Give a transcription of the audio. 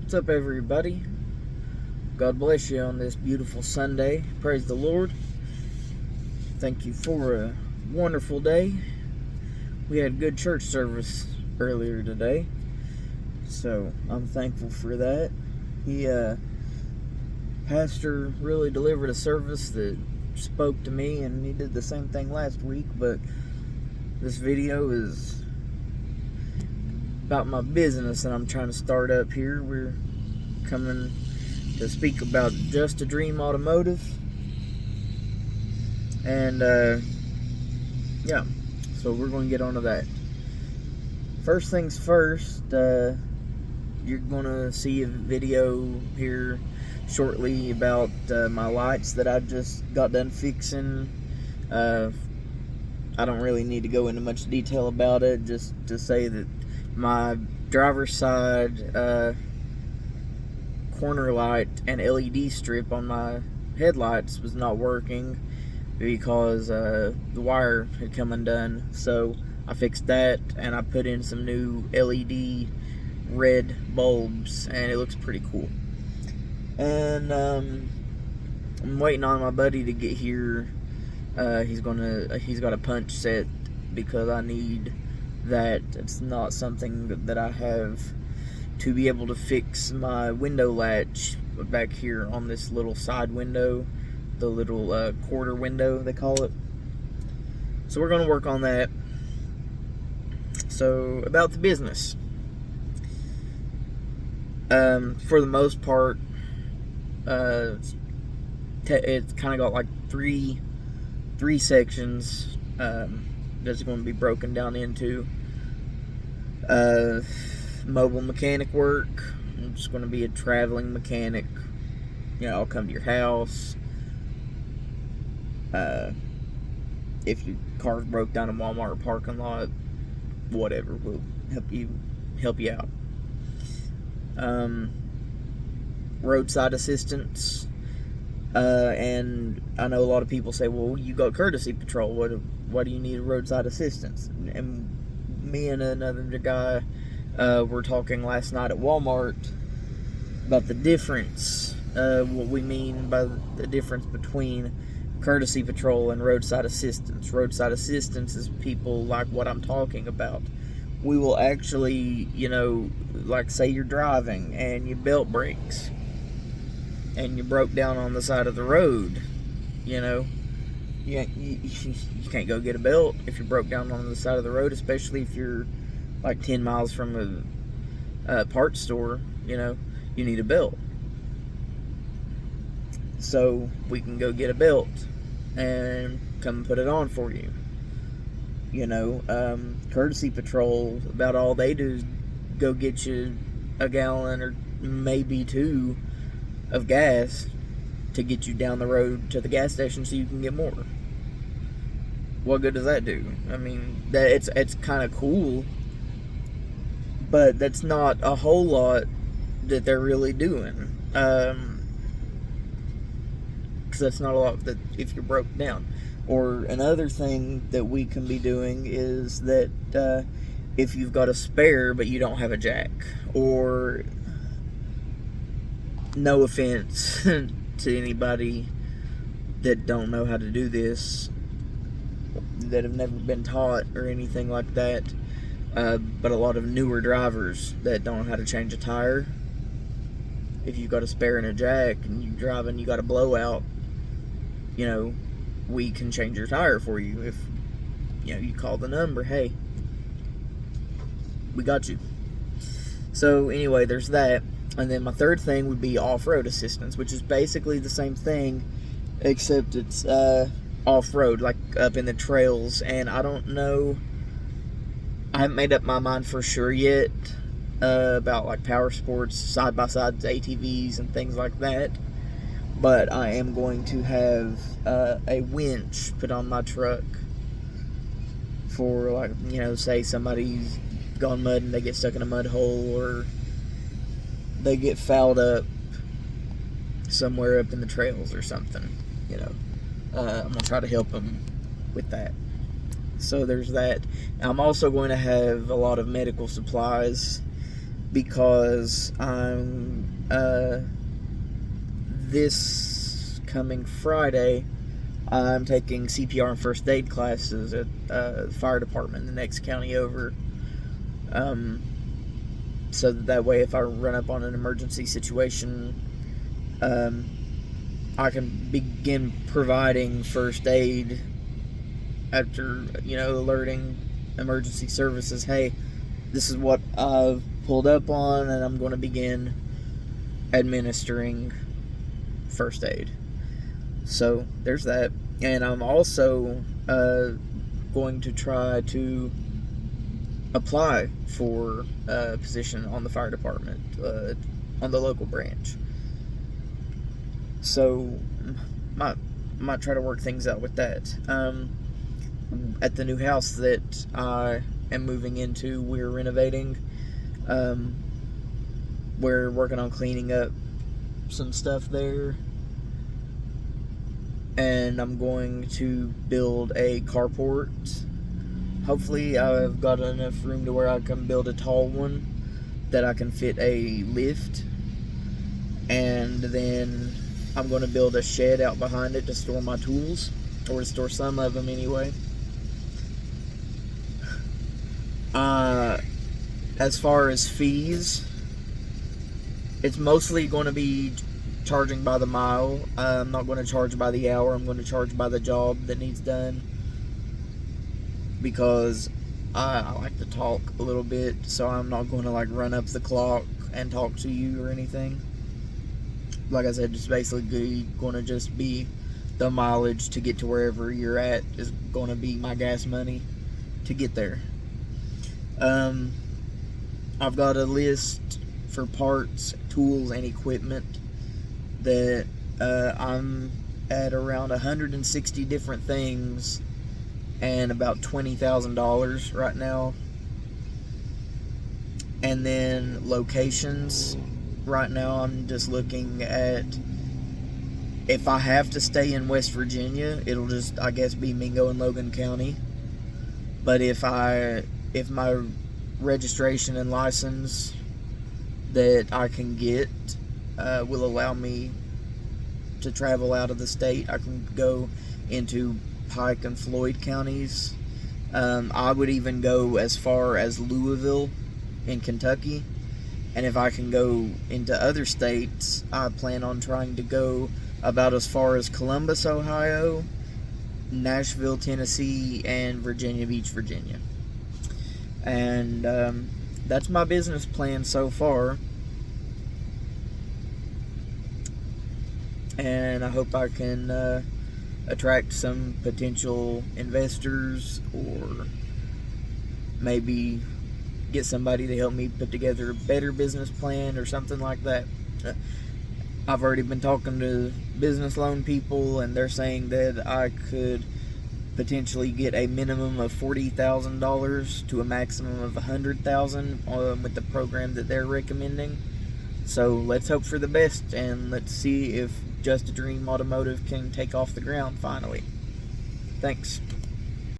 What's up, everybody? God bless you on this beautiful Sunday. Praise the Lord. Thank you for a wonderful day. We had good church service earlier today, so I'm thankful for that. Pastor really delivered a service that spoke to me, and he did the same thing last week, but this video is about my business that I'm trying to start up here. We're coming to speak about Just a Dream Automotive, and yeah, so we're going to get onto that. First things first, you're going to see a video here shortly about my lights that I just got done fixing. I don't really need to go into much detail about it, just to say that my driver's side corner light and LED strip on my headlights was not working because the wire had come undone. So I fixed that, and I put in some new LED red bulbs, and it looks pretty cool. And I'm waiting on my buddy to get here. He's got a punch set because I need that. It's not something that I have to be able to fix my window latch back here on this little side window, the little quarter window they call it. So we're going to work on that. So about the business, for the most part, it's kind of got like three sections that's going to be broken down into. Mobile mechanic work. I'm just going to be a traveling mechanic. I'll come to your house. If your car's broke down in Walmart parking lot, whatever, we'll help you out. Roadside assistance. And I know a lot of people say, well, you got courtesy patrol, why do you need a roadside assistance? And me and another guy were talking last night at Walmart about the difference, what we mean by the difference between courtesy patrol and roadside assistance. Roadside assistance is people like what I'm talking about. We will actually, like say you're driving and your belt breaks and you broke down on the side of the road, you can't go get a belt if you broke down on the side of the road, especially if you're like 10 miles from a parts store. You need a belt. So we can go get a belt and come and put it on for you. Courtesy patrol, about all they do is go get you a gallon or maybe two of gas to get you down the road to the gas station so you can get more. What good does that do? I mean, it's kind of cool, but that's not a whole lot that they're really doing. Because that's not a lot that if you're broke down. Or another thing that we can be doing is that if you've got a spare but you don't have a jack, or no offense to anybody that don't know how to do this, that have never been taught or anything like that, but a lot of newer drivers that don't know how to change a tire. If you've got a spare and a jack and you're driving, you got a blowout, we can change your tire for you. If you call the number, hey, we got you. So anyway, there's that. And then my third thing would be off-road assistance, which is basically the same thing, except it's off-road, like up in the trails. And I don't know, I haven't made up my mind for sure yet about like power sports, side-by-sides, ATVs, and things like that. But I am going to have a winch put on my truck for, like, say somebody's gone mud and they get stuck in a mud hole, or they get fouled up somewhere up in the trails or something. I'm going to try to help them with that. So there's that. I'm also going to have a lot of medical supplies because I'm this coming Friday I'm taking CPR and first aid classes at the fire department in the next county over. So that way, if I run up on an emergency situation, I can begin providing first aid after, alerting emergency services, hey, this is what I've pulled up on, and I'm going to begin administering first aid. So there's that. And I'm also going to try to apply for a position on the fire department, on the local branch. So might try to work things out with that. At the new house that I am moving into, we're renovating. We're working on cleaning up some stuff there, and I'm going to build a carport. Hopefully I've got enough room to where I can build a tall one that I can fit a lift, and then I'm going to build a shed out behind it to store my tools, or to store some of them anyway. As far as fees, it's mostly going to be charging by the mile. I'm not going to charge by the hour. I'm going to charge by the job that needs done, because I like to talk a little bit, so I'm not going to run up the clock and talk to you or anything. Like I said, it's basically going to just be the mileage to get to wherever you're at is going to be my gas money to get there. I've got a list for parts, tools, and equipment that I'm at around 160 different things and about $20,000 right now. And then locations, right now I'm just looking at, if I have to stay in West Virginia, it'll just, I guess, be Mingo and Logan County. But if my registration and license that I can get will allow me to travel out of the state, I can go into Pike and Floyd counties. I would even go as far as Louisville in Kentucky. And if I can go into other states, I plan on trying to go about as far as Columbus, Ohio, Nashville, Tennessee, and Virginia Beach, Virginia. And that's my business plan so far. And I hope I can attract some potential investors, or maybe get somebody to help me put together a better business plan or something like that. I've already been talking to business loan people, and they're saying that I could potentially get a minimum of $40,000 to a maximum of $100,000 with the program that they're recommending. So let's hope for the best, and let's see if Just a Dream Automotive can take off the ground finally. Thanks.